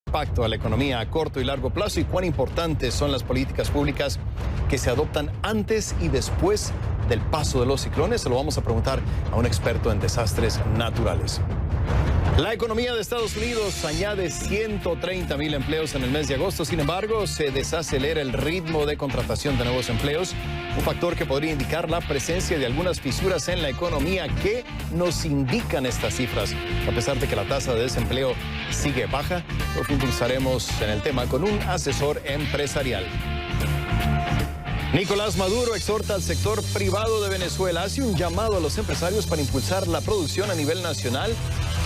impacto a la economía a corto y largo plazo y cuán importantes son las políticas públicas que se adoptan antes y después del paso de los ciclones? Se lo vamos a preguntar a un experto en desastres naturales. La economía de Estados Unidos añade 130,000 empleos en el mes de agosto. Sin embargo, se desacelera el ritmo de contratación de nuevos empleos, un factor que podría indicar la presencia de algunas fisuras en la economía. ¿Qué nos indican estas cifras? A pesar de que la tasa de desempleo sigue baja, profundizaremos en el tema con un asesor empresarial. Nicolás Maduro exhorta al sector privado de Venezuela, hace un llamado a los empresarios para impulsar la producción a nivel nacional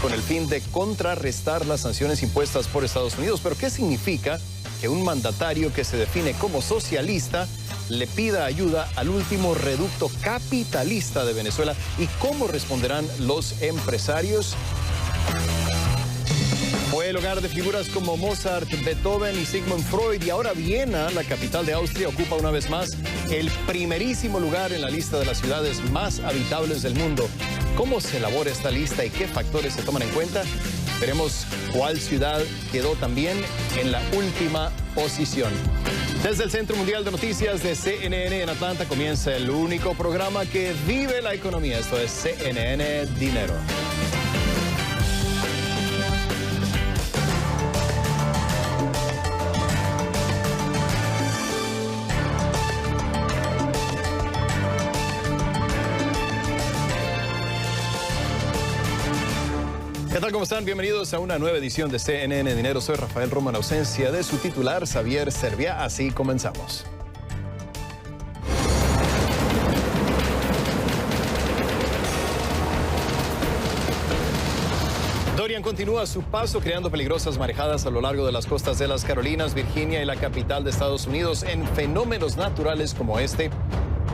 con el fin de contrarrestar las sanciones impuestas por Estados Unidos. Pero ¿qué significa que un mandatario que se define como socialista le pida ayuda al último reducto capitalista de Venezuela? ¿Y cómo responderán los empresarios? Fue el hogar de figuras como Mozart, Beethoven y Sigmund Freud, y ahora Viena, la capital de Austria, ocupa una vez más el primerísimo lugar en la lista de las ciudades más habitables del mundo. ¿Cómo se elabora esta lista y qué factores se toman en cuenta? Veremos cuál ciudad quedó también en la última posición. Desde el Centro Mundial de Noticias de CNN en Atlanta comienza el único programa que vive la economía. Esto es CNN Dinero. ¿Qué tal? ¿Cómo están? Bienvenidos a una nueva edición de CNN Dinero. Soy Rafael Romo, en ausencia de su titular, Xavier Serviá. Así comenzamos. Dorian continúa su paso creando peligrosas marejadas a lo largo de las costas de las Carolinas, Virginia y la capital de Estados Unidos. En fenómenos naturales como este,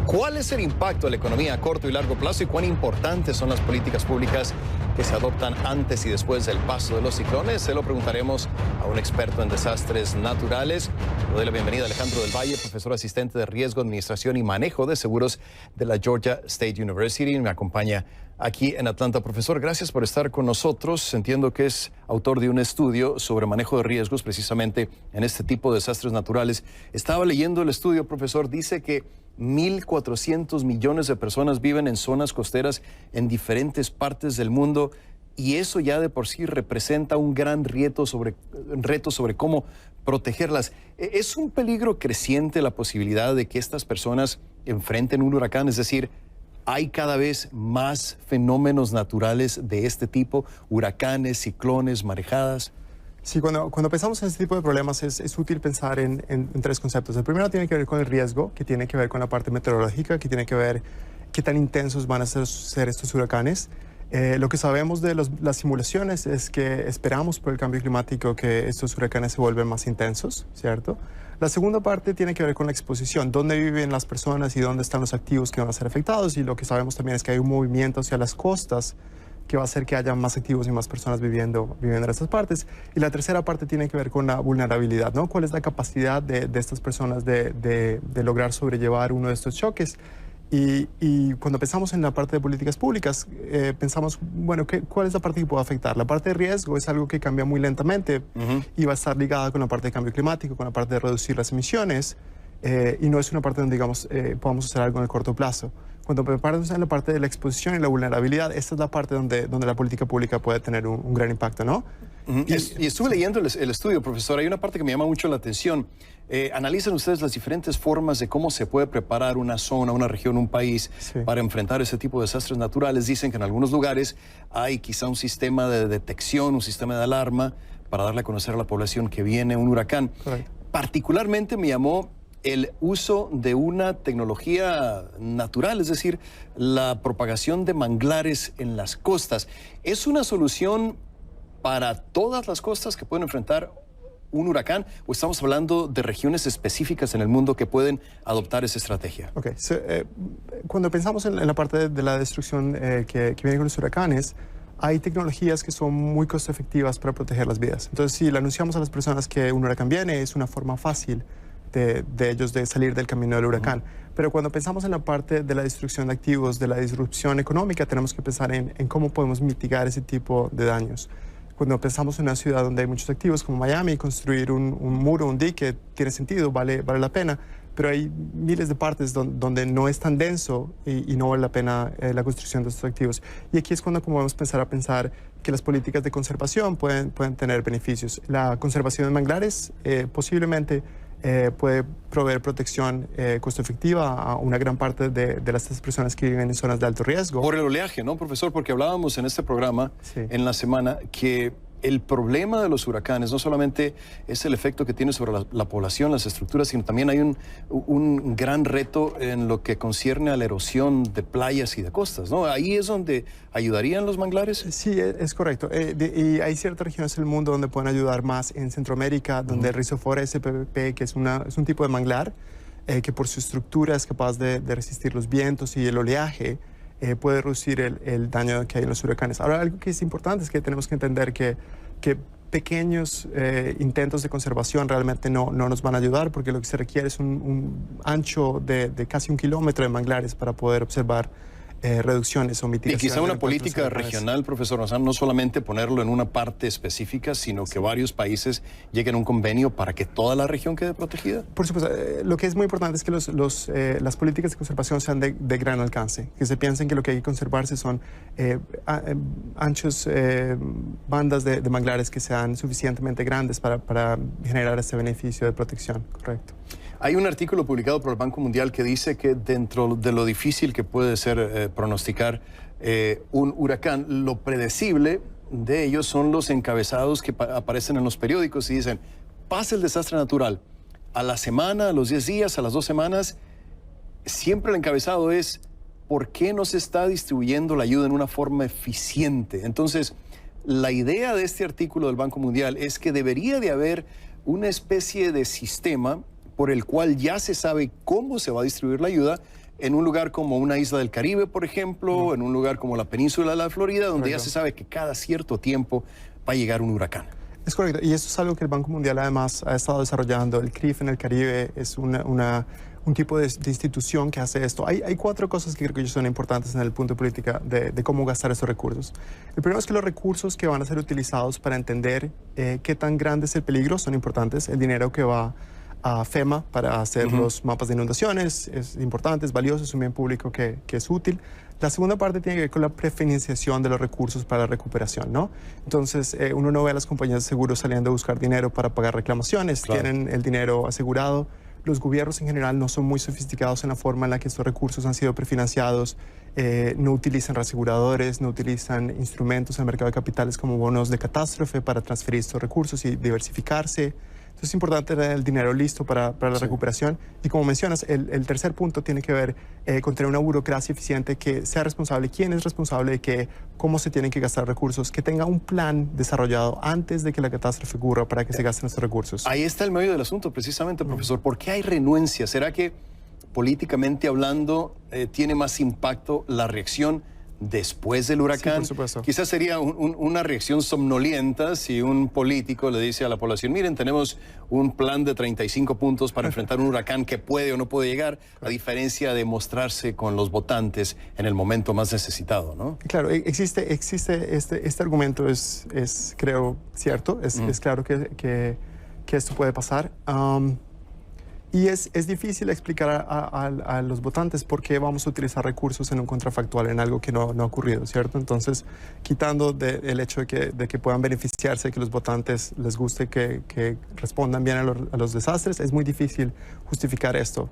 ¿cuál es el impacto a la economía a corto y largo plazo y cuán importantes son las políticas públicas que se adoptan antes y después del paso de los ciclones? Se lo preguntaremos a un experto en desastres naturales. Le doy la bienvenida a Alejandro del Valle, profesor asistente de riesgo, administración y manejo de seguros de la Georgia State University. Me acompaña aquí en Atlanta. Profesor, gracias por estar con nosotros. Entiendo que es autor de un estudio sobre manejo de riesgos precisamente en este tipo de desastres naturales. Estaba leyendo el estudio, profesor. Dice que 1.400 millones de personas viven en zonas costeras en diferentes partes del mundo y eso ya de por sí representa un gran reto sobre cómo protegerlas. ¿Es un peligro creciente la posibilidad de que estas personas enfrenten un huracán? Es decir, ¿hay cada vez más fenómenos naturales de este tipo? Huracanes, ciclones, marejadas. Sí, cuando pensamos en este tipo de problemas es útil pensar en tres conceptos. El primero tiene que ver con el riesgo, que tiene que ver con la parte meteorológica, que tiene que ver qué tan intensos van a ser estos huracanes. Lo que sabemos de las simulaciones es que esperamos por el cambio climático que estos huracanes se vuelven más intensos, ¿cierto? La segunda parte tiene que ver con la exposición, dónde viven las personas y dónde están los activos que van a ser afectados. Y lo que sabemos también es que hay un movimiento hacia las costas que va a hacer que haya más activos y más personas viviendo en estas partes. Y la tercera parte tiene que ver con la vulnerabilidad, ¿no? ¿Cuál es la capacidad de estas personas de lograr sobrellevar uno de estos choques? Y cuando pensamos en la parte de políticas públicas, pensamos, bueno, ¿cuál es la parte que puede afectar? La parte de riesgo es algo que cambia muy lentamente y va a estar ligada con la parte de cambio climático, con la parte de reducir las emisiones, y no es una parte donde, digamos, podamos hacer algo en el corto plazo. Cuando preparamos en la parte de la exposición y la vulnerabilidad, esta es la parte donde la política pública puede tener un gran impacto, ¿no? Y estuve leyendo el estudio, profesor. Hay una parte que me llama mucho la atención. Analizan ustedes las diferentes formas de cómo se puede preparar una zona, una región, un país para enfrentar ese tipo de desastres naturales. Dicen que en algunos lugares hay quizá un sistema de detección, un sistema de alarma para darle a conocer a la población que viene un huracán. Correcto. Particularmente me llamó el uso de una tecnología natural, es decir, la propagación de manglares en las costas. ¿Es una solución para todas las costas que pueden enfrentar un huracán o estamos hablando de regiones específicas en el mundo que pueden adoptar esa estrategia? Okay. Cuando pensamos en la parte de la destrucción que viene con los huracanes, hay tecnologías que son muy costo efectivas para proteger las vidas. Entonces, si le anunciamos a las personas que un huracán viene, es una forma fácil de ellos de salir del camino del huracán. Pero cuando pensamos en la parte de la destrucción de activos, de la disrupción económica, tenemos que pensar en cómo podemos mitigar ese tipo de daños. Cuando pensamos en una ciudad donde hay muchos activos como Miami, construir un muro, un dique, tiene sentido, vale la pena. Pero hay miles de partes donde no es tan denso y no vale la pena la construcción de estos activos. Y aquí es cuando podemos empezar a pensar que las políticas de conservación pueden tener beneficios. La conservación de manglares posiblemente puede proveer protección costo efectiva a una gran parte de las personas que viven en zonas de alto riesgo. Por el oleaje, ¿no, profesor? Porque hablábamos en este programa, sí, en la semana, que el problema de los huracanes no solamente es el efecto que tiene sobre la población, las estructuras, sino también hay un gran reto en lo que concierne a la erosión de playas y de costas, ¿no? Ahí es donde ayudarían los manglares. Sí, es correcto. Y hay ciertas regiones del mundo donde pueden ayudar más. En Centroamérica, donde el Rhizophoria spp, que es un tipo de manglar que por su estructura es capaz de resistir los vientos y el oleaje, puede reducir el daño que hay en los huracanes. Ahora, algo que es importante es que tenemos que entender que pequeños intentos de conservación realmente no nos van a ayudar, porque lo que se requiere es un ancho de casi 1 kilómetro de manglares para poder observar reducciones o mitigaciones. Y quizá una política regional, profesor Mazán, no solamente ponerlo en una parte específica, sino que varios países lleguen a un convenio para que toda la región quede protegida. Por supuesto, lo que es muy importante es que las políticas de conservación sean de gran alcance, que se piensen que lo que hay que conservarse son anchos bandas de manglares que sean suficientemente grandes para generar este beneficio de protección, correcto. Hay un artículo publicado por el Banco Mundial que dice que dentro de lo difícil que puede ser pronosticar un huracán, lo predecible de ellos son los encabezados que aparecen en los periódicos y dicen, pasa el desastre natural, a la semana, a los 10 días, a las 2 semanas, siempre el encabezado es, ¿por qué no se está distribuyendo la ayuda en una forma eficiente? Entonces, la idea de este artículo del Banco Mundial es que debería de haber una especie de sistema por el cual ya se sabe cómo se va a distribuir la ayuda en un lugar como una isla del Caribe, por ejemplo, en un lugar como la península de la Florida, donde ya se sabe que cada cierto tiempo va a llegar un huracán. Es correcto, y eso es algo que el Banco Mundial además ha estado desarrollando. El CRIF en el Caribe es un tipo de institución que hace esto. Hay 4 cosas que creo que son importantes en el punto de política de cómo gastar estos recursos. El primero es que los recursos que van a ser utilizados para entender qué tan grande es el peligro son importantes. El dinero que va a FEMA para hacer los mapas de inundaciones es importante, es valioso, es un bien público que es útil. La segunda parte tiene que ver con la prefinanciación de los recursos para la recuperación, ¿no? Entonces, uno no ve a las compañías de seguros saliendo a buscar dinero para pagar reclamaciones, claro, tienen el dinero asegurado. Los gobiernos en general no son muy sofisticados en la forma en la que estos recursos han sido prefinanciados, no utilizan reaseguradores, no utilizan instrumentos en el mercado de capitales como bonos de catástrofe para transferir estos recursos y diversificarse. Entonces es importante tener el dinero listo para la recuperación. Y como mencionas, el tercer punto tiene que ver con tener una burocracia eficiente que sea responsable, quién es responsable de qué, cómo se tienen que gastar recursos, que tenga un plan desarrollado antes de que la catástrofe ocurra para que se gasten estos recursos. Ahí está el medio del asunto, precisamente, profesor. ¿Por qué hay renuencia? ¿Será que políticamente hablando tiene más impacto la reacción después del huracán? Sí, por supuesto. Quizás sería una reacción somnolienta si un político le dice a la población, miren, tenemos un plan de 35 puntos para enfrentar un huracán que puede o no puede llegar, a diferencia de mostrarse con los votantes en el momento más necesitado, ¿no? Claro, existe este argumento es creo, cierto, es claro que esto puede pasar. Y es difícil explicar a los votantes por qué vamos a utilizar recursos en un contrafactual, en algo que no ha ocurrido, ¿cierto? Entonces, quitando el hecho de que puedan beneficiarse, que los votantes les guste que respondan bien a los desastres, es muy difícil justificar esto,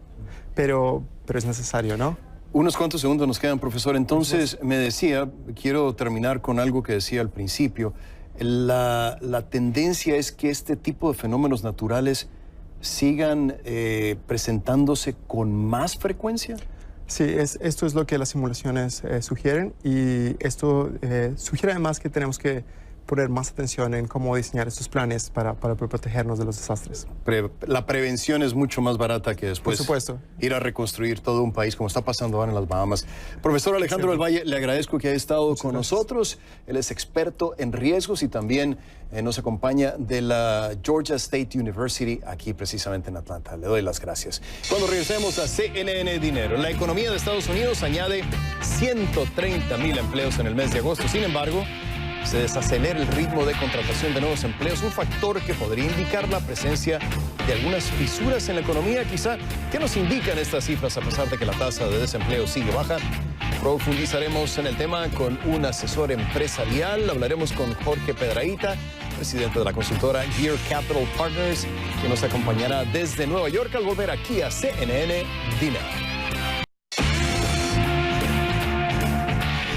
pero es necesario, ¿no? Unos cuantos segundos nos quedan, profesor. Entonces, me decía, quiero terminar con algo que decía al principio, la tendencia es que este tipo de fenómenos naturales sigan presentándose con más frecuencia. Sí, esto es lo que las simulaciones sugieren, y esto sugiere además que tenemos que poner más atención en cómo diseñar estos planes para protegernos de los desastres. La prevención es mucho más barata que después Por supuesto. Ir a reconstruir todo un país como está pasando ahora en las Bahamas. Profesor Alejandro del Valle, le agradezco que haya estado con nosotros. Él es experto en riesgos y también nos acompaña de la Georgia State University aquí precisamente en Atlanta. Le doy las gracias. Cuando regresemos a CNN Dinero, la economía de Estados Unidos añade 130,000 empleos en el mes de agosto. Sin embargo, se desacelera el ritmo de contratación de nuevos empleos, un factor que podría indicar la presencia de algunas fisuras en la economía, quizá. ¿Qué nos indican estas cifras a pesar de que la tasa de desempleo sigue baja? Profundizaremos en el tema con un asesor empresarial. Hablaremos con Jorge Piedrahita, presidente de la consultora Gear Capital Partners, que nos acompañará desde Nueva York al volver aquí a CNN Dinero.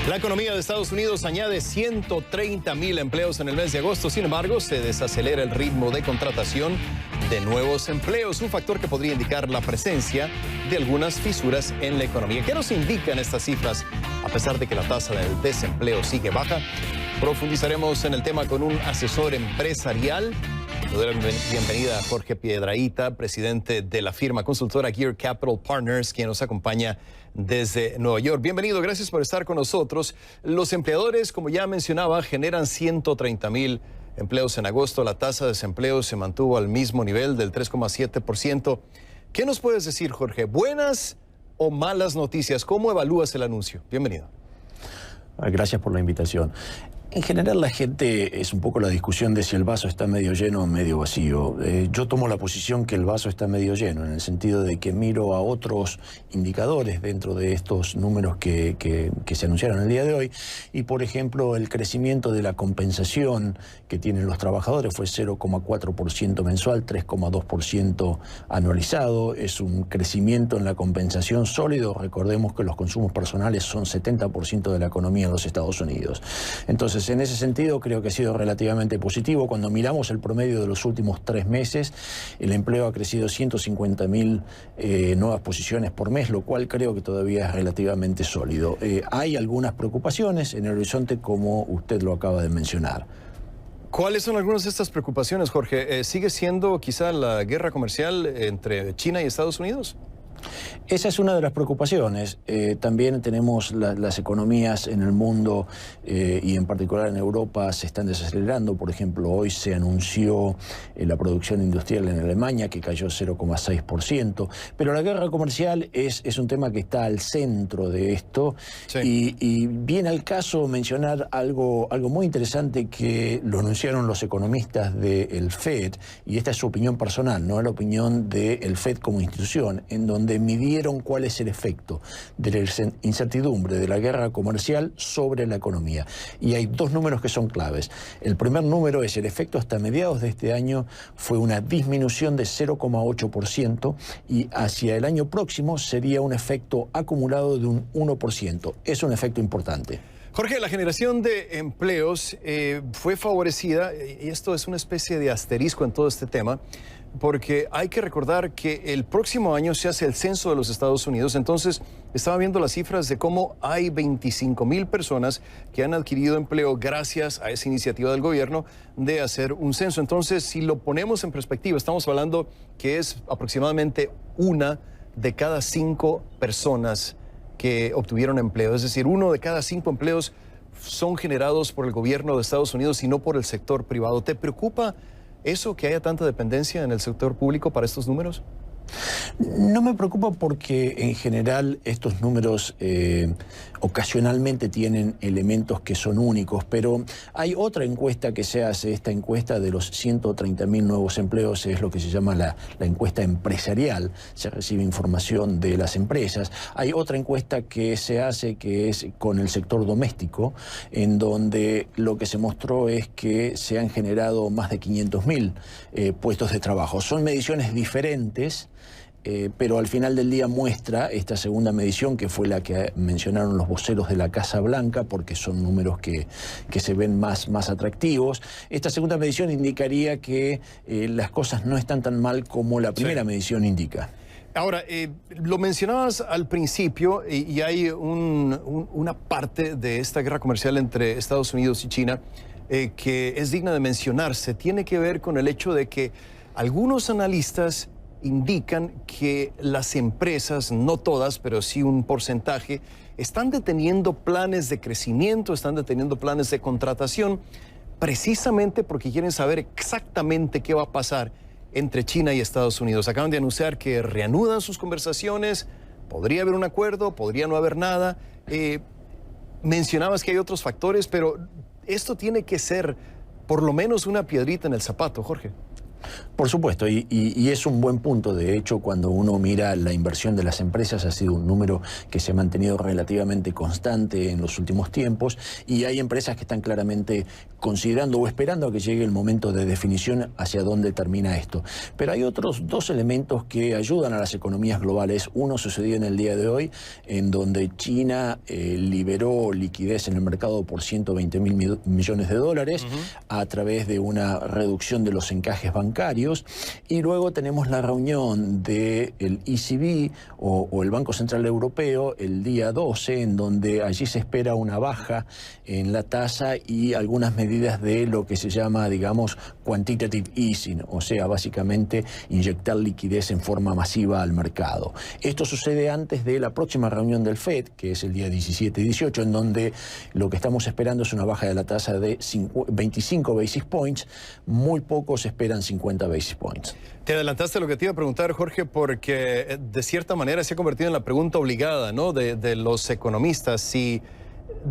La economía de Estados Unidos añade 130,000 empleos en el mes de agosto. Sin embargo, se desacelera el ritmo de contratación de nuevos empleos, un factor que podría indicar la presencia de algunas fisuras en la economía. ¿Qué nos indican estas cifras a pesar de que la tasa del desempleo sigue baja? Profundizaremos en el tema con un asesor empresarial. Le doy la bienvenida a Jorge Piedrahita, presidente de la firma consultora Gear Capital Partners, quien nos acompaña desde Nueva York. Bienvenido, gracias por estar con nosotros. Los empleadores, como ya mencionaba, generan 130,000 empleos en agosto. La tasa de desempleo se mantuvo al mismo nivel del 3,7%. ¿Qué nos puedes decir, Jorge? ¿Buenas o malas noticias? ¿Cómo evalúas el anuncio? Bienvenido. Gracias por la invitación. En general, la gente es un poco la discusión de si el vaso está medio lleno o medio vacío. Yo tomo la posición que el vaso está medio lleno, en el sentido de que miro a otros indicadores dentro de estos números que se anunciaron el día de hoy. Y, por ejemplo, el crecimiento de la compensación que tienen los trabajadores fue 0,4% mensual, 3,2% anualizado. Es un crecimiento en la compensación sólido. Recordemos que los consumos personales son 70% de la economía en los Estados Unidos. Entonces, en ese sentido, creo que ha sido relativamente positivo. Cuando miramos el promedio de los últimos 3 meses, el empleo ha crecido 150,000 nuevas posiciones por mes, lo cual creo que todavía es relativamente sólido. Hay algunas preocupaciones en el horizonte, como usted lo acaba de mencionar. ¿Cuáles son algunas de estas preocupaciones, Jorge? ¿Sigue siendo quizá la guerra comercial entre China y Estados Unidos? Esa es una de las preocupaciones. También tenemos las economías en el mundo y en particular en Europa se están desacelerando. Por ejemplo, hoy se anunció la producción industrial en Alemania que cayó 0,6%. Pero la guerra comercial es un tema que está al centro de esto. Sí. Y viene al caso mencionar algo muy interesante que lo anunciaron los economistas del FED, y esta es su opinión personal, no la opinión del FED como institución, en donde midieron cuál es el efecto de la incertidumbre de la guerra comercial sobre la economía. Y hay 2 números que son claves. El primer número es el efecto hasta mediados de este año fue una disminución de 0,8% y hacia el año próximo sería un efecto acumulado de un 1%. Es un efecto importante. Jorge, la generación de empleos fue favorecida, y esto es una especie de asterisco en todo este tema, porque hay que recordar que el próximo año se hace el censo de los Estados Unidos. Entonces, estaba viendo las cifras de cómo hay 25,000 personas que han adquirido empleo gracias a esa iniciativa del gobierno de hacer un censo. Entonces, si lo ponemos en perspectiva, estamos hablando que es aproximadamente 1 de cada 5 personas que obtuvieron empleo. Es decir, 1 de cada 5 empleos son generados por el gobierno de Estados Unidos y no por el sector privado. ¿Te preocupa eso, que haya tanta dependencia en el sector público para estos números? No me preocupa porque en general estos números ocasionalmente tienen elementos que son únicos, pero hay otra encuesta que se hace, esta encuesta de los 130,000 nuevos empleos, es lo que se llama la encuesta empresarial, se recibe información de las empresas. Hay otra encuesta que se hace que es con el sector doméstico, en donde lo que se mostró es que se han generado más de 500,000 puestos de trabajo. Son mediciones diferentes, pero al final del día muestra esta segunda medición, que fue la que mencionaron los voceros de la Casa Blanca, porque son números que se ven más atractivos. Esta segunda medición indicaría que las cosas no están tan mal como la primera medición indica. Ahora, lo mencionabas al principio y hay una parte de esta guerra comercial entre Estados Unidos y China que es digna de mencionarse. Tiene que ver con el hecho de que algunos analistas indican que las empresas, no todas, pero sí un porcentaje, están deteniendo planes de crecimiento, están deteniendo planes de contratación, precisamente porque quieren saber exactamente qué va a pasar entre China y Estados Unidos. Acaban de anunciar que reanudan sus conversaciones, podría haber un acuerdo, podría no haber nada. Mencionabas que hay otros factores, pero Esto tiene que ser por lo menos una piedrita en el zapato, Jorge. Por supuesto, y es un buen punto. De hecho, cuando uno mira la inversión de las empresas, ha sido un número que se ha mantenido relativamente constante en los últimos tiempos, y hay empresas que están claramente considerando o esperando a que llegue el momento de definición hacia dónde termina esto. Pero hay otros dos elementos que ayudan a las economías globales. Uno sucedió en el día de hoy, en donde China liberó liquidez en el mercado por 120.000 millones de dólares a través de una reducción de los encajes bancarios. Y luego tenemos la reunión del ECB o el Banco Central Europeo el día 12, en donde allí se espera una baja en la tasa y algunas medidas de lo que se llama, digamos, quantitative easing, o sea, básicamente inyectar liquidez en forma masiva al mercado. Esto sucede antes de la próxima reunión del FED, que es el día 17 y 18, en donde lo que estamos esperando es una baja de la tasa de 25 basis points. Muy pocos esperan 50 basis points. Te adelantaste lo que te iba a preguntar, Jorge, porque de cierta manera se ha convertido en la pregunta obligada, ¿no?, de los economistas. Si,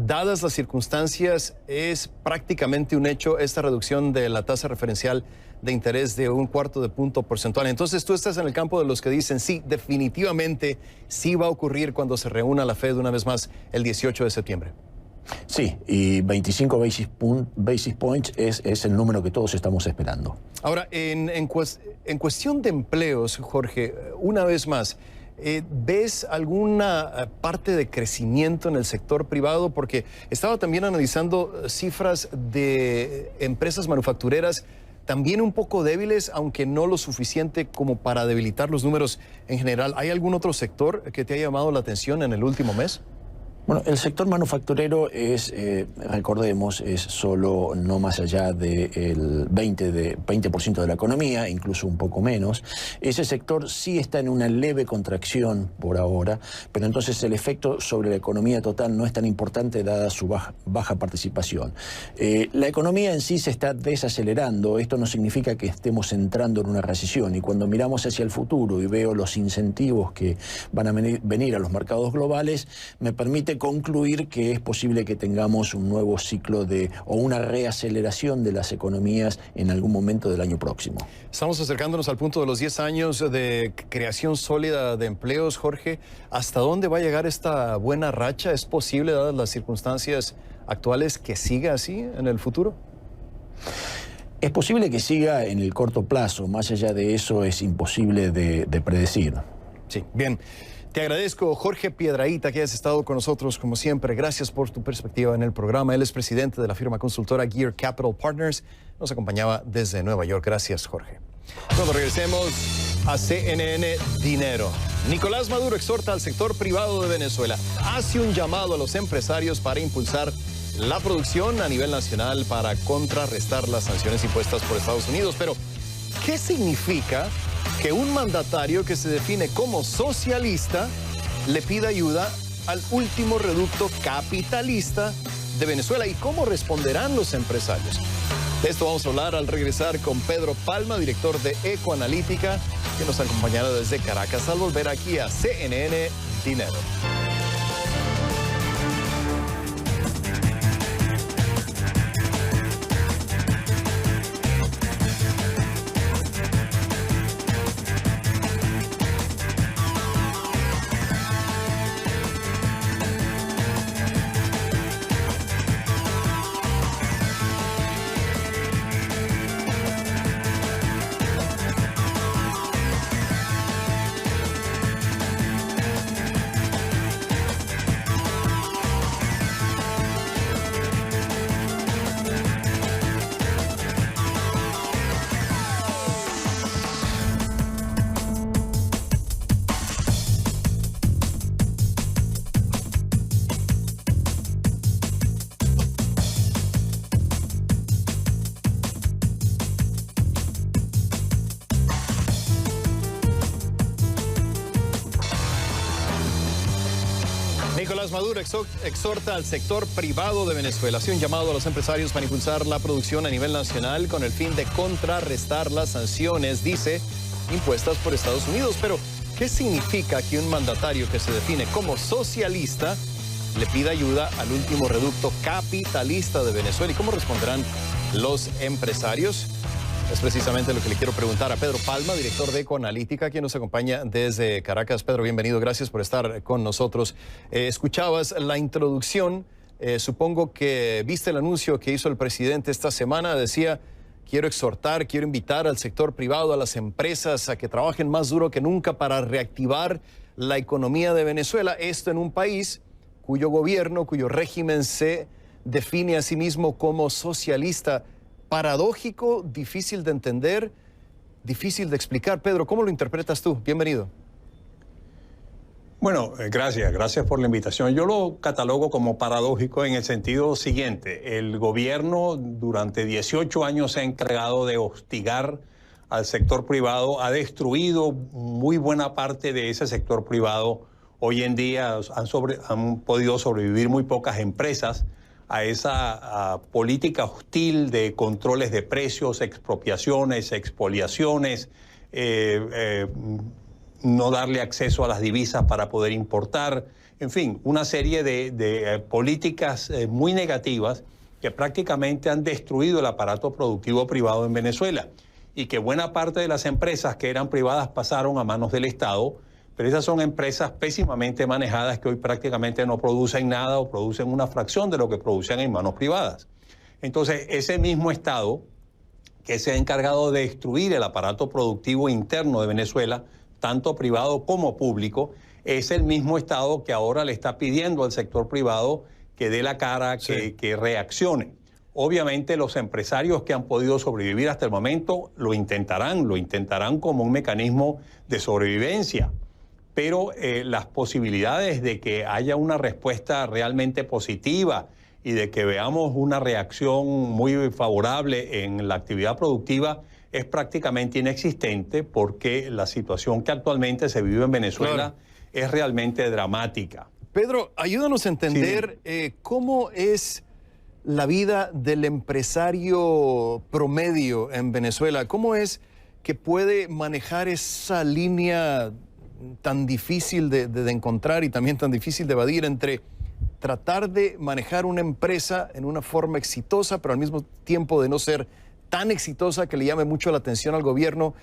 dadas las circunstancias, es prácticamente un hecho esta reducción de la tasa referencial de interés de 1/4 punto porcentual. Entonces tú estás en el campo de los que dicen sí, definitivamente sí va a ocurrir cuando se reúna la FED una vez más el 18 de septiembre. Sí, y 25 basis points es el número que todos estamos esperando. Ahora, en cuestión de empleos, Jorge, una vez más, ¿ves alguna parte de crecimiento en el sector privado? Porque estaba también analizando cifras de empresas manufactureras también un poco débiles, aunque no lo suficiente como para debilitar los números en general. ¿Hay algún otro sector que te haya llamado la atención en el último mes? Bueno, el sector manufacturero es, recordemos, es solo no más allá del 20% de la economía, incluso un poco menos. Ese sector sí está en una leve contracción por ahora, pero entonces el efecto sobre la economía total no es tan importante dada su baja participación. La economía en sí se está desacelerando. Esto no significa que estemos entrando en una recesión, y cuando miramos hacia el futuro y veo los incentivos que van a venir a los mercados globales, me permite concluir que es posible que tengamos un nuevo ciclo o una reaceleración de las economías en algún momento del año próximo. Estamos acercándonos al punto de los 10 años de creación sólida de empleos, Jorge. ¿Hasta dónde va a llegar esta buena racha? ¿Es posible, dadas las circunstancias actuales, que siga así en el futuro? Es posible que siga en el corto plazo. Más allá de eso es imposible de predecir. Sí, bien. Te agradezco, Jorge Piedrahita, que hayas estado con nosotros como siempre. Gracias por tu perspectiva en el programa. Él es presidente de la firma consultora Gear Capital Partners. Nos acompañaba desde Nueva York. Gracias, Jorge. Cuando regresemos a CNN Dinero. Nicolás Maduro exhorta al sector privado de Venezuela. Hace un llamado a los empresarios para impulsar la producción a nivel nacional para contrarrestar las sanciones impuestas por Estados Unidos. Pero, ¿qué significa que un mandatario que se define como socialista le pida ayuda al último reducto capitalista de Venezuela? ¿Y cómo responderán los empresarios? De esto vamos a hablar al regresar con Pedro Palma, director de Ecoanalítica, que nos acompañará desde Caracas al volver aquí a CNN Dinero. Nicolás Maduro exhorta al sector privado de Venezuela. Hace un llamado a los empresarios para impulsar la producción a nivel nacional con el fin de contrarrestar las sanciones, dice, impuestas por Estados Unidos. Pero, ¿qué significa que un mandatario que se define como socialista le pida ayuda al último reducto capitalista de Venezuela. ¿Y cómo responderán los empresarios? Es precisamente lo que le quiero preguntar a Pedro Palma, director de Ecoanalítica, quien nos acompaña desde Caracas. Pedro, bienvenido, gracias por estar con nosotros. Escuchabas la introducción, supongo que viste el anuncio que hizo el presidente esta semana. Decía, quiero exhortar, quiero invitar al sector privado, a las empresas, a que trabajen más duro que nunca para reactivar la economía de Venezuela. Esto en un país cuyo gobierno, cuyo régimen se define a sí mismo como socialista. Paradójico, difícil de entender, difícil de explicar. Pedro, ¿cómo lo interpretas tú? Bienvenido. Bueno, gracias por la invitación. Yo lo catalogo como paradójico en el sentido siguiente. El gobierno durante 18 años se ha encargado de hostigar al sector privado, ha destruido muy buena parte de ese sector privado. Hoy en día han podido sobrevivir muy pocas empresas a esa política hostil de controles de precios, expropiaciones, expoliaciones, no darle acceso a las divisas para poder importar, en fin, una serie de políticas muy negativas que prácticamente han destruido el aparato productivo privado en Venezuela y que buena parte de las empresas que eran privadas pasaron a manos del Estado. Pero esas son empresas pésimamente manejadas que hoy prácticamente no producen nada o producen una fracción de lo que producían en manos privadas. Entonces, ese mismo Estado que se ha encargado de destruir el aparato productivo interno de Venezuela, tanto privado como público, es el mismo Estado que ahora le está pidiendo al sector privado que dé la cara, que reaccione. Obviamente los empresarios que han podido sobrevivir hasta el momento lo intentarán como un mecanismo de sobrevivencia. Pero las posibilidades de que haya una respuesta realmente positiva y de que veamos una reacción muy favorable en la actividad productiva es prácticamente inexistente, porque la situación que actualmente se vive en Venezuela es realmente dramática. Pedro, ayúdanos a entender cómo es la vida del empresario promedio en Venezuela. ¿Cómo es que puede manejar esa línea tan difícil de encontrar y también tan difícil de evadir entre tratar de manejar una empresa en una forma exitosa, pero al mismo tiempo de no ser tan exitosa que le llame mucho la atención al gobierno,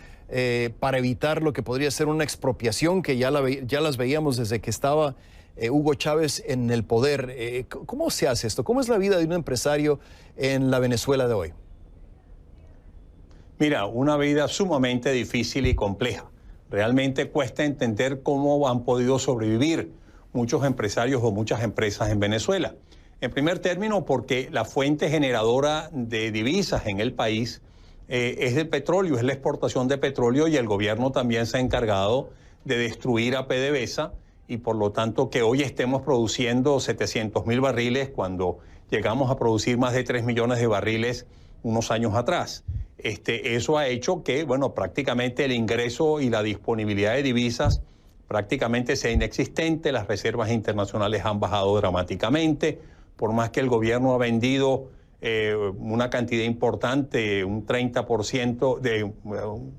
para evitar lo que podría ser una expropiación que ya las veíamos desde que estaba Hugo Chávez en el poder? ¿Cómo se hace esto? ¿Cómo es la vida de un empresario en la Venezuela de hoy? Mira, una vida sumamente difícil y compleja. Realmente cuesta entender cómo han podido sobrevivir muchos empresarios o muchas empresas en Venezuela. En primer término, porque la fuente generadora de divisas en el país es el petróleo, es la exportación de petróleo, y el gobierno también se ha encargado de destruir a PDVSA, y por lo tanto que hoy estemos produciendo 700.000 barriles cuando llegamos a producir más de 3 millones de barriles unos años atrás. Eso ha hecho que, bueno, prácticamente el ingreso y la disponibilidad de divisas prácticamente sea inexistente. Las reservas internacionales han bajado dramáticamente, por más que el gobierno ha vendido una cantidad importante, un 30%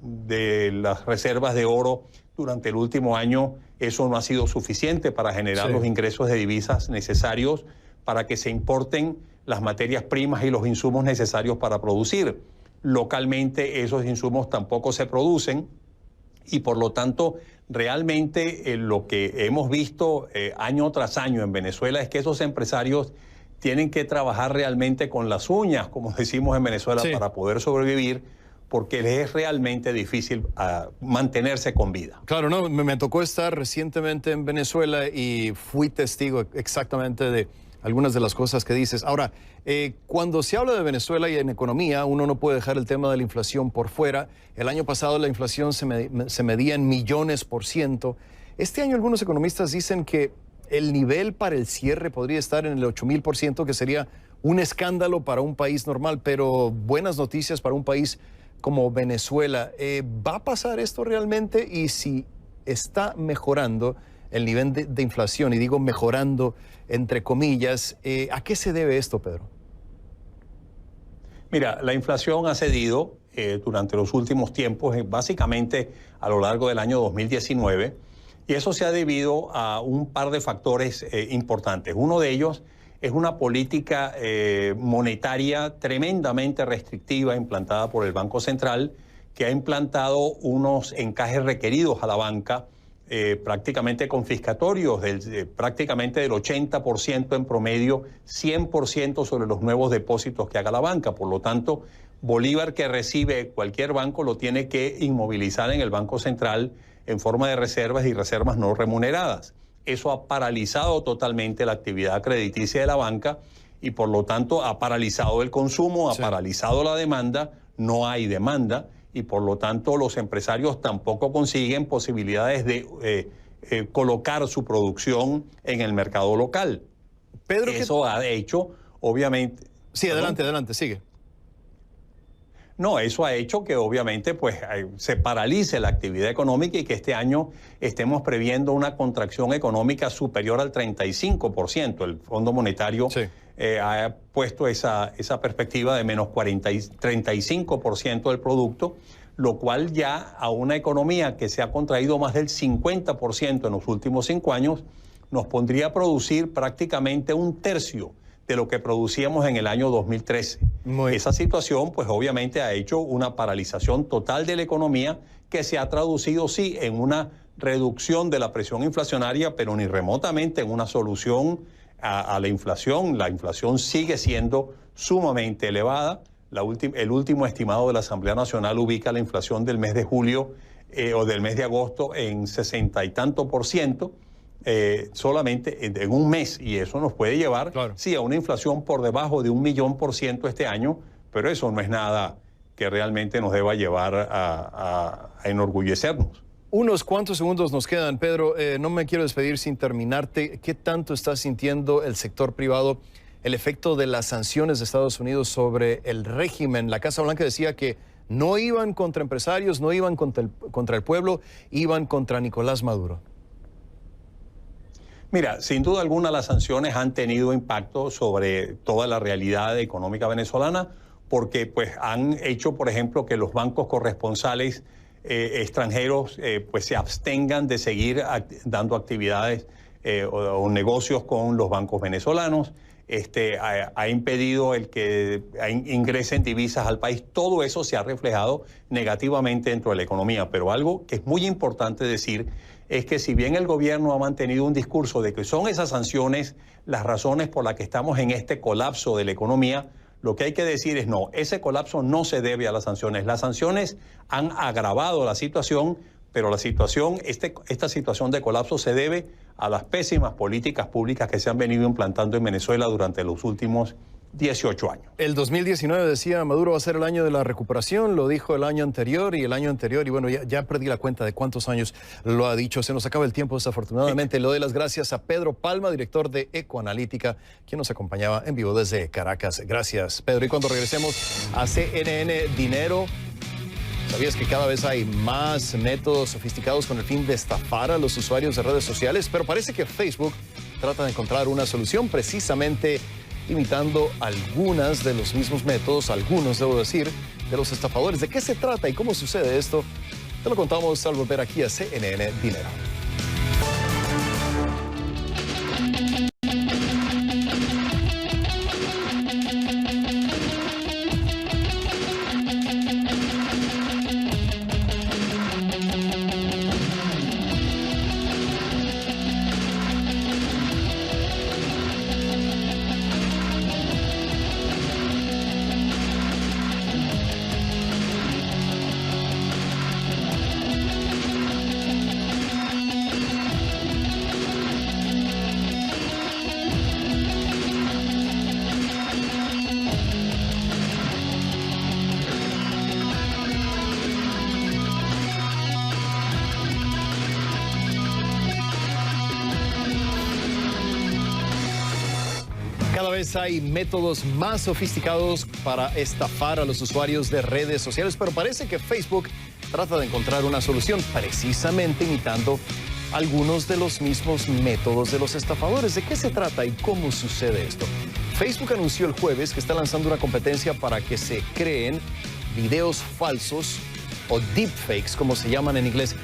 de las reservas de oro durante el último año. Eso no ha sido suficiente para generar los ingresos de divisas necesarios para que se importen las materias primas y los insumos necesarios para producir. Localmente esos insumos tampoco se producen, y por lo tanto realmente lo que hemos visto año tras año en Venezuela es que esos empresarios tienen que trabajar realmente con las uñas, como decimos en Venezuela, para poder sobrevivir, porque les es realmente difícil mantenerse con vida. Claro, no, me tocó estar recientemente en Venezuela y fui testigo exactamente de algunas de las cosas que dices. Ahora, cuando se habla de Venezuela y en economía, uno no puede dejar el tema de la inflación por fuera. El año pasado la inflación se medía en millones %. Este año algunos economistas dicen que el nivel para el cierre podría estar en el 8.000%, que sería un escándalo para un país normal, pero buenas noticias para un país como Venezuela. ¿Va a pasar esto realmente? Y si está mejorando el nivel de inflación, y digo mejorando entre comillas, ¿a qué se debe esto, Pedro? Mira, la inflación ha cedido durante los últimos tiempos, básicamente a lo largo del año 2019. Y eso se ha debido a un par de factores importantes. Uno de ellos es una política monetaria tremendamente restrictiva implantada por el Banco Central, que ha implantado unos encajes requeridos a la banca prácticamente confiscatorios, prácticamente del 80% en promedio, 100% sobre los nuevos depósitos que haga la banca. Por lo tanto, bolívar que recibe cualquier banco lo tiene que inmovilizar en el Banco Central en forma de reservas y reservas no remuneradas. Eso ha paralizado totalmente la actividad crediticia de la banca y por lo tanto ha paralizado el consumo, ha paralizado la demanda, no hay demanda y por lo tanto los empresarios tampoco consiguen posibilidades de colocar su producción en el mercado local. Pedro, eso ha hecho, obviamente... Sí, adelante, sigue. No, eso ha hecho que obviamente pues, se paralice la actividad económica y que este año estemos previendo una contracción económica superior al 35%. El Fondo Monetario ha puesto esa perspectiva de menos 35% del producto, lo cual ya a una economía que se ha contraído más del 50% en los últimos 5 años, nos pondría a producir prácticamente un tercio de lo que producíamos en el año 2013. Esa situación, pues obviamente ha hecho una paralización total de la economía que se ha traducido, sí, en una reducción de la presión inflacionaria, pero ni remotamente en una solución a la inflación. La inflación sigue siendo sumamente elevada. El último estimado de la Asamblea Nacional ubica la inflación del mes de julio o del mes de agosto en 60 y tanto %. Solamente en un mes, y eso nos puede llevar, sí, a una inflación por debajo de 1.000.000% este año, pero eso no es nada que realmente nos deba llevar a enorgullecernos. Unos cuantos segundos nos quedan, Pedro. No me quiero despedir sin terminarte. ¿Qué tanto está sintiendo el sector privado el efecto de las sanciones de Estados Unidos sobre el régimen? La Casa Blanca decía que no iban contra empresarios, no iban contra el pueblo, iban contra Nicolás Maduro. Mira, sin duda alguna las sanciones han tenido impacto sobre toda la realidad económica venezolana porque pues, han hecho, por ejemplo, que los bancos corresponsales extranjeros pues, se abstengan de seguir dando actividades o negocios con los bancos venezolanos. Ha impedido el que ingresen divisas al país. Todo eso se ha reflejado negativamente dentro de la economía. Pero algo que es muy importante decir es que si bien el gobierno ha mantenido un discurso de que son esas sanciones las razones por las que estamos en este colapso de la economía, lo que hay que decir es no, ese colapso no se debe a las sanciones. Las sanciones han agravado la situación, pero la situación, esta situación de colapso se debe a las pésimas políticas públicas que se han venido implantando en Venezuela durante los últimos 18 años. El 2019, decía Maduro, va a ser el año de la recuperación, lo dijo el año anterior, y bueno, ya perdí la cuenta de cuántos años lo ha dicho. Se nos acaba el tiempo, desafortunadamente. Le doy las gracias a Pedro Palma, director de Ecoanalítica, quien nos acompañaba en vivo desde Caracas. Gracias, Pedro. Y cuando regresemos a CNN Dinero, ¿sabías que cada vez hay más métodos sofisticados con el fin de estafar a los usuarios de redes sociales? Pero parece que Facebook trata de encontrar una solución precisamente imitando algunas de los mismos métodos, algunos, debo decir, de los estafadores. ¿De qué se trata y cómo sucede esto? Te lo contamos al volver aquí a CNN Dinero. Cada vez hay métodos más sofisticados para estafar a los usuarios de redes sociales, pero parece que Facebook trata de encontrar una solución precisamente imitando algunos de los mismos métodos de los estafadores. ¿De qué se trata y cómo sucede esto? Facebook anunció el jueves que está lanzando una competencia para que se creen videos falsos o deepfakes, como se llaman en inglés.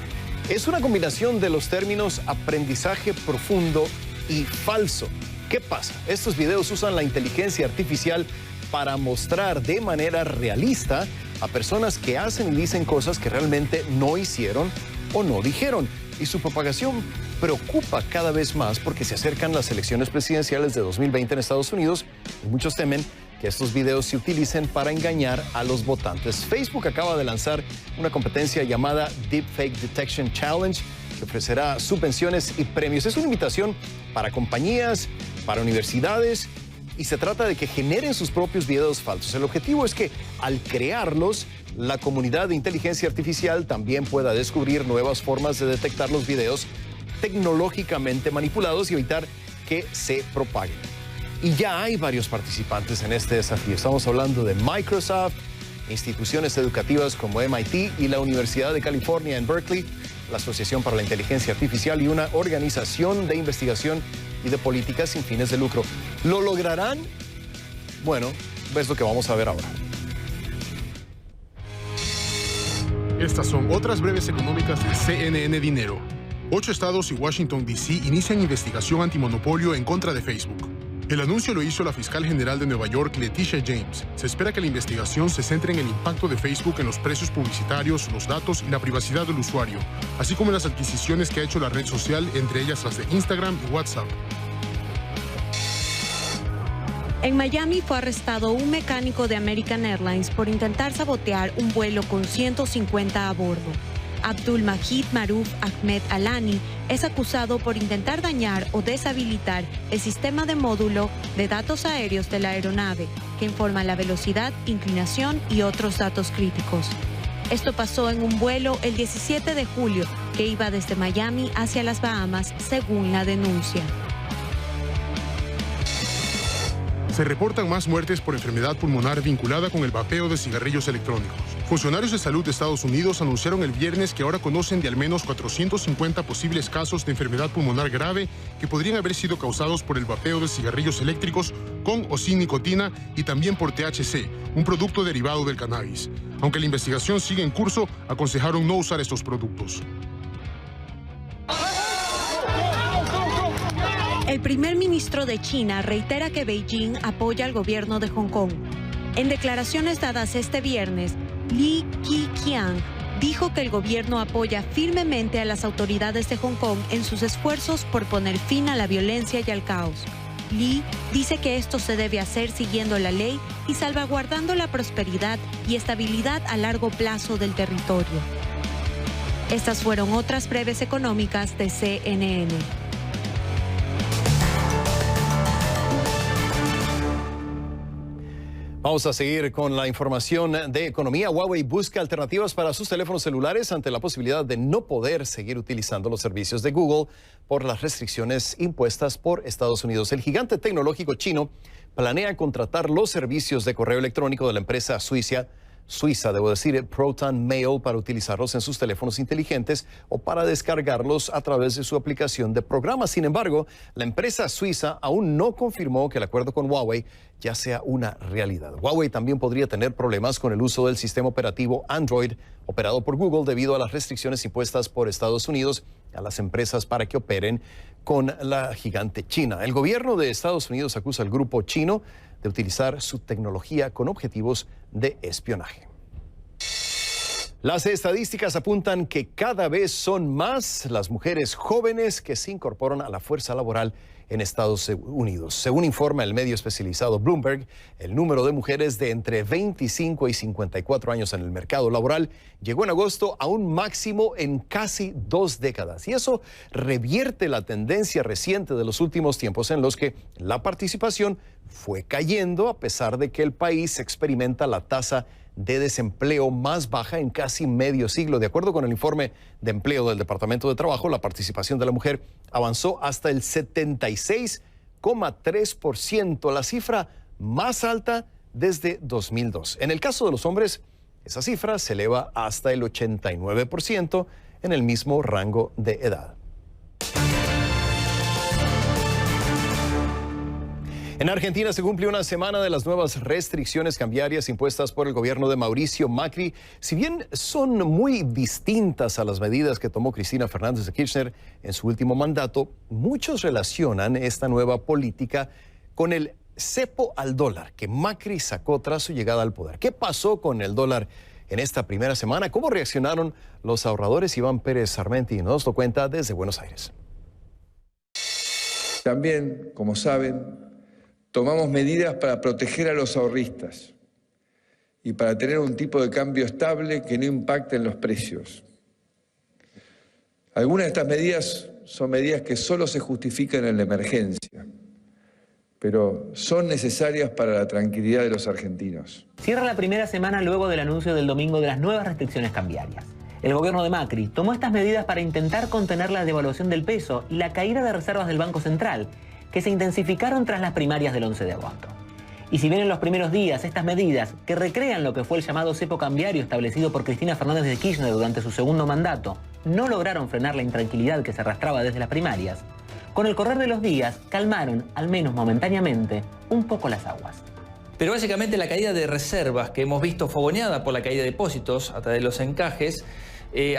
Es una combinación de los términos aprendizaje profundo y falso. ¿Qué pasa? Estos videos usan la inteligencia artificial para mostrar de manera realista a personas que hacen y dicen cosas que realmente no hicieron o no dijeron. Y su propagación preocupa cada vez más porque se acercan las elecciones presidenciales de 2020 en Estados Unidos y muchos temen que estos videos se utilicen para engañar a los votantes. Facebook acaba de lanzar una competencia llamada Deepfake Detection Challenge que ofrecerá subvenciones y premios. Es una invitación para compañías, para universidades, y se trata de que generen sus propios videos falsos. El objetivo es que al crearlos, la comunidad de inteligencia artificial también pueda descubrir nuevas formas de detectar los videos tecnológicamente manipulados y evitar que se propaguen. Y ya hay varios participantes en este desafío. Estamos hablando de Microsoft, instituciones educativas como MIT y la Universidad de California en Berkeley, la Asociación para la Inteligencia Artificial y una organización de investigación y de políticas sin fines de lucro. ¿Lo lograrán? Bueno, es lo que vamos a ver ahora. Estas son otras breves económicas de CNN Dinero. 8 estados y Washington, D.C. inician investigación antimonopolio en contra de Facebook. El anuncio lo hizo la fiscal general de Nueva York, Leticia James. Se espera que la investigación se centre en el impacto de Facebook en los precios publicitarios, los datos y la privacidad del usuario, así como en las adquisiciones que ha hecho la red social, entre ellas las de Instagram y WhatsApp. En Miami fue arrestado un mecánico de American Airlines por intentar sabotear un vuelo con 150 a bordo. Abdul Majid Maruf Ahmed Alani es acusado por intentar dañar o deshabilitar el sistema de módulo de datos aéreos de la aeronave, que informa la velocidad, inclinación y otros datos críticos. Esto pasó en un vuelo el 17 de julio que iba desde Miami hacia las Bahamas, según la denuncia. Se reportan más muertes por enfermedad pulmonar vinculada con el vapeo de cigarrillos electrónicos. Funcionarios de salud de Estados Unidos anunciaron el viernes que ahora conocen de al menos 450 posibles casos de enfermedad pulmonar grave que podrían haber sido causados por el vapeo de cigarrillos eléctricos con o sin nicotina y también por THC, un producto derivado del cannabis. Aunque la investigación sigue en curso, aconsejaron no usar estos productos. El primer ministro de China reitera que Beijing apoya al gobierno de Hong Kong. En declaraciones dadas este viernes, Li Keqiang dijo que el gobierno apoya firmemente a las autoridades de Hong Kong en sus esfuerzos por poner fin a la violencia y al caos. Li dice que esto se debe hacer siguiendo la ley y salvaguardando la prosperidad y estabilidad a largo plazo del territorio. Estas fueron otras breves económicas de CNN. Vamos a seguir con la información de economía. Huawei busca alternativas para sus teléfonos celulares ante la posibilidad de no poder seguir utilizando los servicios de Google por las restricciones impuestas por Estados Unidos. El gigante tecnológico chino planea contratar los servicios de correo electrónico de la empresa suiza, Proton Mail, para utilizarlos en sus teléfonos inteligentes o para descargarlos a través de su aplicación de programas. Sin embargo, la empresa suiza aún no confirmó que el acuerdo con Huawei ya sea una realidad. Huawei también podría tener problemas con el uso del sistema operativo Android operado por Google debido a las restricciones impuestas por Estados Unidos a las empresas para que operen con la gigante china. El gobierno de Estados Unidos acusa al grupo chino de utilizar su tecnología con objetivos de espionaje. Las estadísticas apuntan que cada vez son más las mujeres jóvenes que se incorporan a la fuerza laboral en Estados Unidos. Según informa el medio especializado Bloomberg, el número de mujeres de entre 25 y 54 años en el mercado laboral llegó en agosto a un máximo en casi 2 décadas. Y eso revierte la tendencia reciente de los últimos tiempos en los que la participación fue cayendo a pesar de que el país experimenta la tasa de desempleo más baja en casi medio siglo. De acuerdo con el informe de empleo del Departamento de Trabajo, la participación de la mujer avanzó hasta el 76,3%, la cifra más alta desde 2002. En el caso de los hombres, esa cifra se eleva hasta el 89% en el mismo rango de edad. En Argentina se cumple una semana de las nuevas restricciones cambiarias impuestas por el gobierno de Mauricio Macri. Si bien son muy distintas a las medidas que tomó Cristina Fernández de Kirchner en su último mandato, muchos relacionan esta nueva política con el cepo al dólar que Macri sacó tras su llegada al poder. ¿Qué pasó con el dólar en esta primera semana? ¿Cómo reaccionaron los ahorradores? Iván Pérez Sarmenti nos lo cuenta desde Buenos Aires. También, como saben, tomamos medidas para proteger a los ahorristas y para tener un tipo de cambio estable que no impacte en los precios. Algunas de estas medidas son medidas que solo se justifican en la emergencia, pero son necesarias para la tranquilidad de los argentinos. Cierra la primera semana luego del anuncio del domingo de las nuevas restricciones cambiarias. El gobierno de Macri tomó estas medidas para intentar contener la devaluación del peso y la caída de reservas del Banco Central, que se intensificaron tras las primarias del 11 de agosto. Y si bien en los primeros días estas medidas, que recrean lo que fue el llamado cepo cambiario establecido por Cristina Fernández de Kirchner durante su segundo mandato, no lograron frenar la intranquilidad que se arrastraba desde las primarias, con el correr de los días calmaron, al menos momentáneamente, un poco las aguas. Pero básicamente la caída de reservas que hemos visto fogoneada por la caída de depósitos a través de los encajes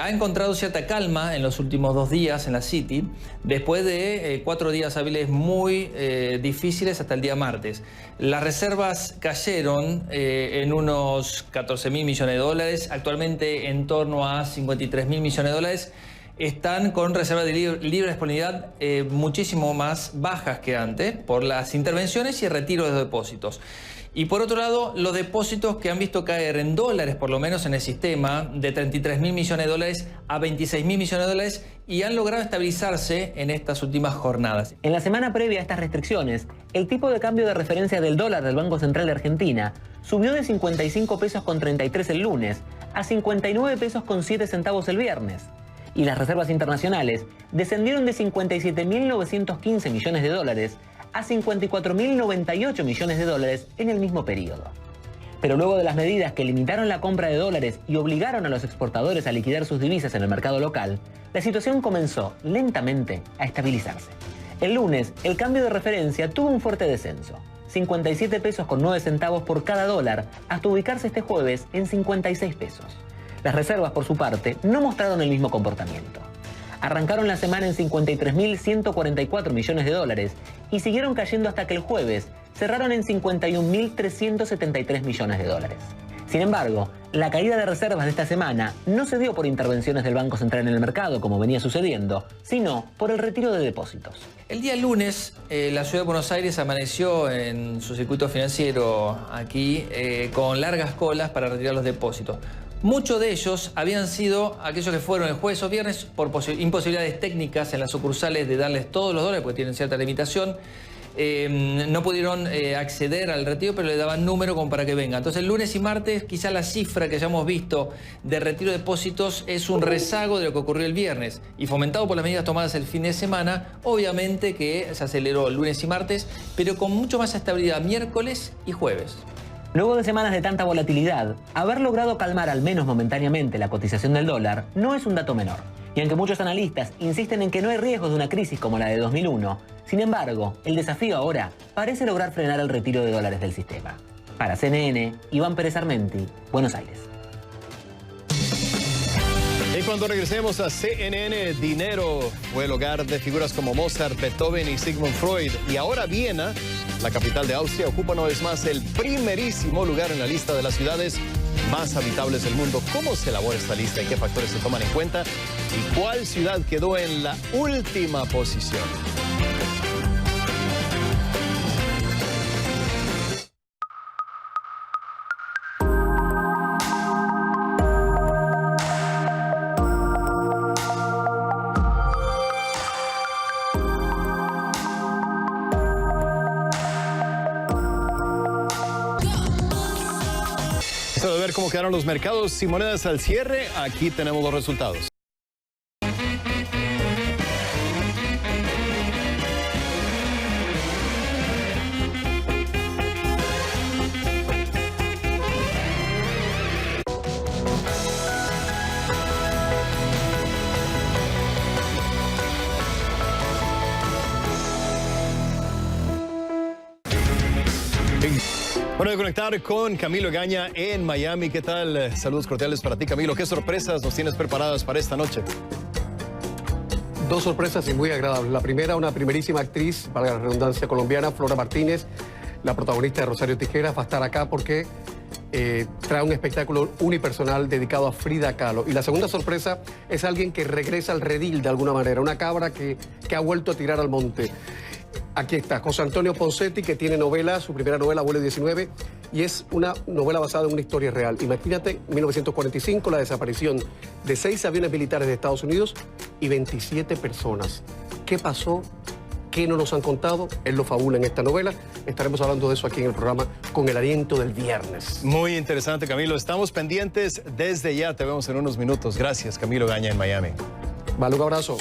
ha encontrado cierta calma en los últimos 2 días en la City, después de 4 días hábiles muy difíciles hasta el día martes. Las reservas cayeron en unos 14.000 millones de dólares, actualmente en torno a 53.000 millones de dólares. Están con reservas de libre disponibilidad muchísimo más bajas que antes por las intervenciones y el retiro de los depósitos. Y por otro lado, los depósitos que han visto caer en dólares, por lo menos en el sistema, de 33.000 millones de dólares a 26.000 millones de dólares y han logrado estabilizarse en estas últimas jornadas. En la semana previa a estas restricciones, el tipo de cambio de referencia del dólar del Banco Central de Argentina subió de 55 pesos con 33 el lunes a 59 pesos con 7 centavos el viernes. Y las reservas internacionales descendieron de 57.915 millones de dólares a 54.098 millones de dólares en el mismo periodo. Pero luego de las medidas que limitaron la compra de dólares y obligaron a los exportadores a liquidar sus divisas en el mercado local, la situación comenzó lentamente a estabilizarse. El lunes, el cambio de referencia tuvo un fuerte descenso, 57 pesos con 9 centavos por cada dólar, hasta ubicarse este jueves en 56 pesos. Las reservas, por su parte, no mostraron el mismo comportamiento. Arrancaron la semana en 53.144 millones de dólares y siguieron cayendo hasta que el jueves cerraron en 51.373 millones de dólares. Sin embargo, la caída de reservas de esta semana no se dio por intervenciones del Banco Central en el mercado, como venía sucediendo, sino por el retiro de depósitos. El día lunes, la ciudad de Buenos Aires amaneció en su circuito financiero aquí con largas colas para retirar los depósitos. Muchos de ellos habían sido aquellos que fueron el jueves o viernes por imposibilidades técnicas en las sucursales de darles todos los dólares, porque tienen cierta limitación. No pudieron acceder al retiro, pero le daban número como para que venga. Entonces el lunes y martes quizá la cifra que hayamos visto de retiro de depósitos es un rezago de lo que ocurrió el viernes. Y fomentado por las medidas tomadas el fin de semana, obviamente que se aceleró el lunes y martes, pero con mucho más estabilidad miércoles y jueves. Luego de semanas de tanta volatilidad, haber logrado calmar al menos momentáneamente la cotización del dólar no es un dato menor. Y aunque muchos analistas insisten en que no hay riesgos de una crisis como la de 2001, sin embargo, el desafío ahora parece lograr frenar el retiro de dólares del sistema. Para CNN, Iván Pérez Sarmenti, Buenos Aires. Y cuando regresemos a CNN, dinero fue el hogar de figuras como Mozart, Beethoven y Sigmund Freud. Y ahora Viena, la capital de Austria, ocupa una vez más el primerísimo lugar en la lista de las ciudades más habitables del mundo. ¿Cómo se elabora esta lista y qué factores se toman en cuenta? ¿Y cuál ciudad quedó en la última posición? De ver cómo quedaron los mercados y monedas al cierre, aquí tenemos los resultados. Hora de conectar con Camilo Egaña en Miami. ¿Qué tal? Saludos cordiales para ti, Camilo. ¿Qué sorpresas nos tienes preparadas para esta noche? Dos sorpresas y muy agradables. La primera, una primerísima actriz, valga la redundancia, colombiana, Flora Martínez, la protagonista de Rosario Tijeras, va a estar acá porque trae un espectáculo unipersonal dedicado a Frida Kahlo. Y la segunda sorpresa es alguien que regresa al redil de alguna manera, una cabra que ha vuelto a tirar al monte. Aquí está, José Antonio Ponseti, que tiene novela, su primera novela, Vuelo 19, y es una novela basada en una historia real. Imagínate, 1945, la desaparición de 6 aviones militares de Estados Unidos y 27 personas. ¿Qué pasó? ¿Qué no nos han contado? Él lo fabula en esta novela. Estaremos hablando de eso aquí en el programa Con el Aliento del Viernes. Muy interesante, Camilo. Estamos pendientes desde ya. Te vemos en unos minutos. Gracias, Camilo Egaña en Miami. Vale, un abrazo.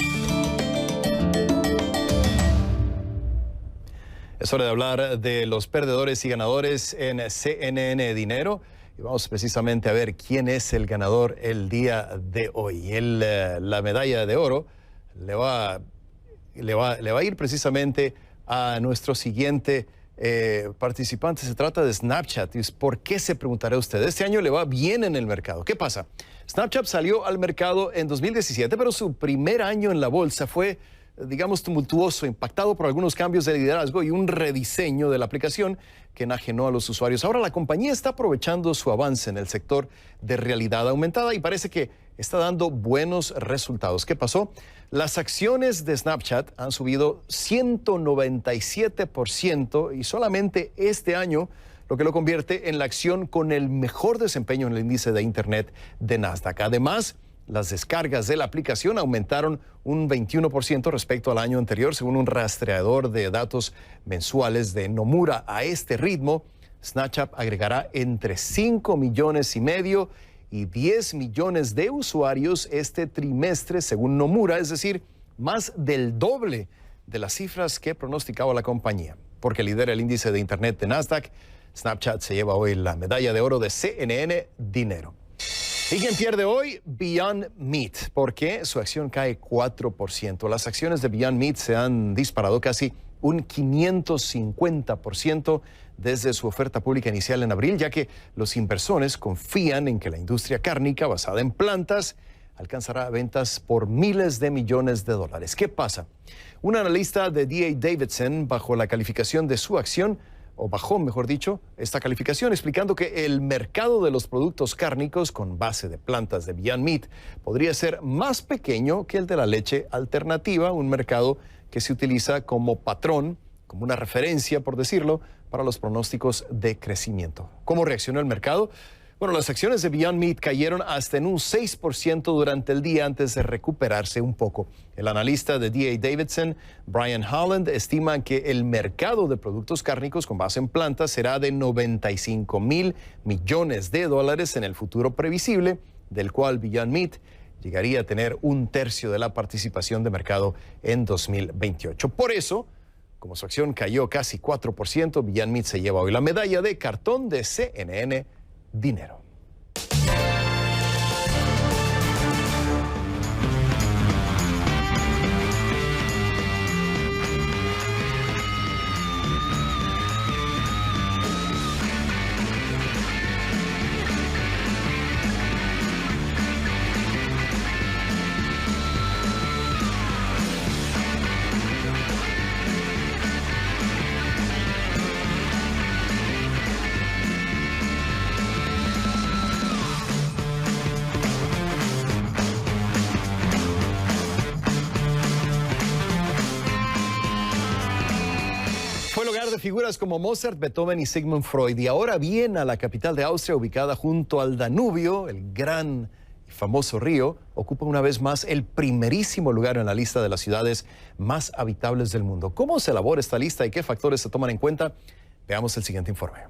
Es hora de hablar de los perdedores y ganadores en CNN Dinero. Y vamos precisamente a ver quién es el ganador el día de hoy. La medalla de oro le va a ir precisamente a nuestro siguiente participante. Se trata de Snapchat. ¿Por qué, se preguntará usted? Este año le va bien en el mercado. ¿Qué pasa? Snapchat salió al mercado en 2017, pero su primer año en la bolsa fue, digamos, tumultuoso, impactado por algunos cambios de liderazgo y un rediseño de la aplicación que enajenó a los usuarios. Ahora la compañía está aprovechando su avance en el sector de realidad aumentada y parece que está dando buenos resultados. ¿Qué pasó? Las acciones de Snapchat han subido 197% y solamente este año, lo que lo convierte en la acción con el mejor desempeño en el índice de Internet de Nasdaq. Además, las descargas de la aplicación aumentaron un 21% respecto al año anterior, según un rastreador de datos mensuales de Nomura. A este ritmo, Snapchat agregará entre 5,5 millones y 10 millones de usuarios este trimestre, según Nomura, es decir, más del doble de las cifras que pronosticaba la compañía. Porque lidera el índice de Internet de Nasdaq, Snapchat se lleva hoy la medalla de oro de CNN Dinero. ¿Y quién pierde hoy? Beyond Meat, porque su acción cae 4%. Las acciones de Beyond Meat se han disparado casi un 550% desde su oferta pública inicial en abril, ya que los inversores confían en que la industria cárnica basada en plantas alcanzará ventas por miles de millones de dólares. ¿Qué pasa? Un analista de D.A. Davidson, bajo la calificación de su acción, o bajó, mejor dicho, esta calificación, explicando que el mercado de los productos cárnicos con base de plantas de Beyond Meat podría ser más pequeño que el de la leche alternativa, un mercado que se utiliza como patrón, como una referencia, por decirlo, para los pronósticos de crecimiento. ¿Cómo reaccionó el mercado? Bueno, las acciones de Beyond Meat cayeron hasta en un 6% durante el día antes de recuperarse un poco. El analista de D.A. Davidson, Brian Holland, estima que el mercado de productos cárnicos con base en plantas será de 95,000 millones de dólares en el futuro previsible, del cual Beyond Meat llegaría a tener un tercio de la participación de mercado en 2028. Por eso, como su acción cayó casi 4%, Beyond Meat se lleva hoy la medalla de cartón de CNN Dinero. De figuras como Mozart, Beethoven y Sigmund Freud, y ahora Viena, la capital de Austria, ubicada junto al Danubio, el gran y famoso río, ocupa una vez más el primerísimo lugar en la lista de las ciudades más habitables del mundo. ¿Cómo se elabora esta lista y qué factores se toman en cuenta? Veamos el siguiente informe.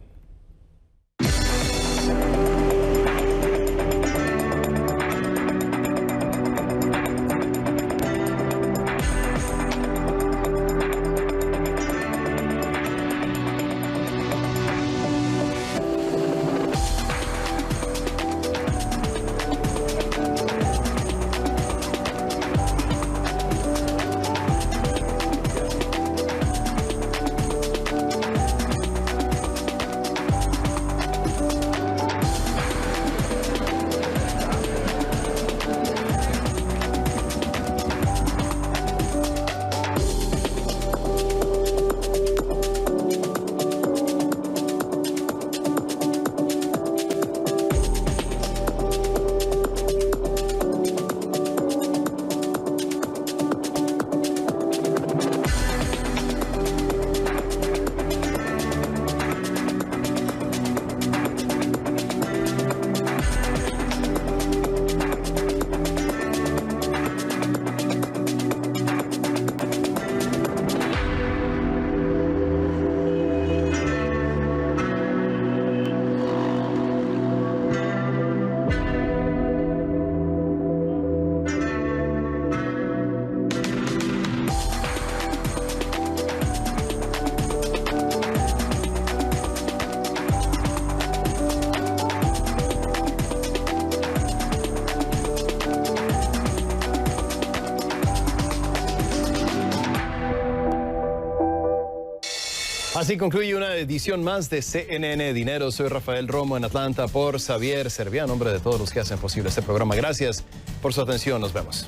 Así concluye una edición más de CNN Dinero. Soy Rafael Romo en Atlanta por Xavier Serviá, en nombre de todos los que hacen posible este programa. Gracias por su atención. Nos vemos.